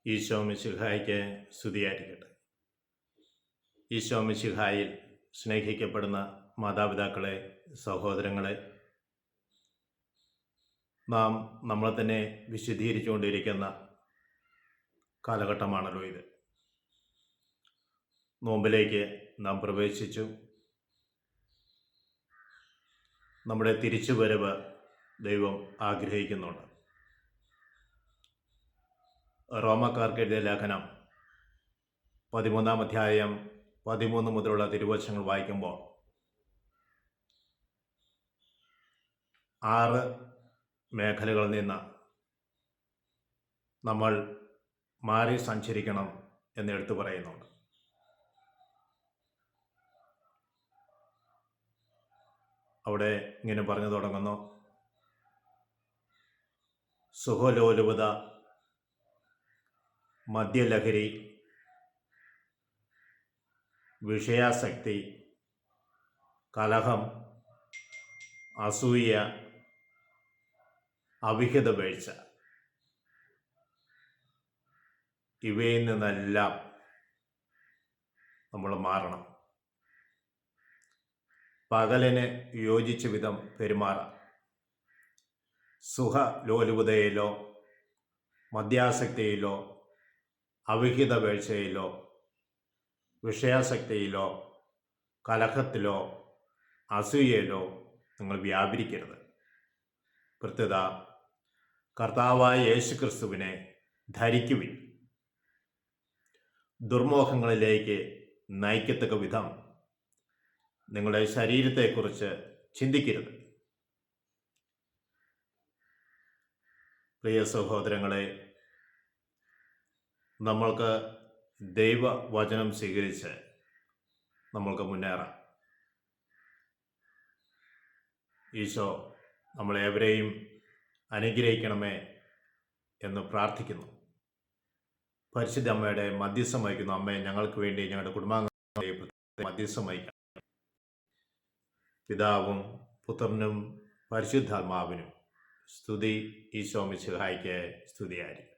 ഈശോ മിശിഹായ്ക്ക് സ്തുതിയായിരിക്കട്ടെ. ഈശോ മിശിഹായിൽ സ്നേഹിക്കപ്പെടുന്ന മാതാപിതാക്കളെ, സഹോദരങ്ങളെ, നാം നമ്മളെ തന്നെ വിശദീകരിച്ചുകൊണ്ടിരിക്കുന്ന കാലഘട്ടമാണല്ലോ ഇത്. നോമ്പിലേക്ക് നാം പ്രവേശിച്ചു. നമ്മുടെ തിരിച്ചുവരവ് ദൈവം ആഗ്രഹിക്കുന്നുണ്ട്. റോമക്കാർക്ക് എഴുതിയ ലേഖനം 13-ാം അധ്യായം 13 മുതലുള്ള തിരുവചനങ്ങൾ വായിക്കുമ്പോൾ 6 മേഖലകളിൽ നിന്ന് നമ്മൾ മാറി സഞ്ചരിക്കണം എന്ന് എടുത്തു പറയുന്നുണ്ട്. അവിടെ ഇങ്ങനെ പറഞ്ഞു തുടങ്ങുന്നു: സുഖലോലുപത, മദ്യലഹരി, വിഷയാസക്തി, കലഹം, അസൂയ, അവിഹിത വീഴ്ച, ഇവയിൽ നിന്നെല്ലാം നമ്മൾ മാറണം. പകലിന് യോജിച്ച വിധം പെരുമാറാം. സുഖലോലുപതയിലോ മദ്യാസക്തിയിലോ അവിഹിത വീഴ്ചയിലോ വിഷയാസക്തിയിലോ കലഹത്തിലോ അസൂയയിലോ നിങ്ങൾ വ്യാപരിക്കരുത്. പ്രത്യുത കർത്താവായ യേശുക്രിസ്തുവിനെ ധരിക്കുവിൻ. ദുർമോഹങ്ങളിലേക്ക് നയിക്കത്തക്ക വിധം നിങ്ങളുടെ ശരീരത്തെക്കുറിച്ച് ചിന്തിക്കരുത്. പ്രിയ സഹോദരങ്ങളെ, നമ്മൾക്ക് ദൈവവചനം സ്വീകരിച്ച് നമ്മൾക്ക് മുന്നേറാം. ഈശോ നമ്മളേവരെയും അനുഗ്രഹിക്കണമേ എന്ന് പ്രാർത്ഥിക്കുന്നു. പരിശുദ്ധ അമ്മയുടെ മധ്യസ്ഥം വഹിക്കുന്നു. അമ്മയെ ഞങ്ങൾക്ക് വേണ്ടി, ഞങ്ങളുടെ കുടുംബാംഗങ്ങളെ മധ്യസ്ഥം വഹിക്കണം. പിതാവും പുത്രനും പരിശുദ്ധാത്മാവിനും സ്തുതി. ഈശോ മിശിഹായ്ക്ക് സ്തുതിയായിരിക്കും.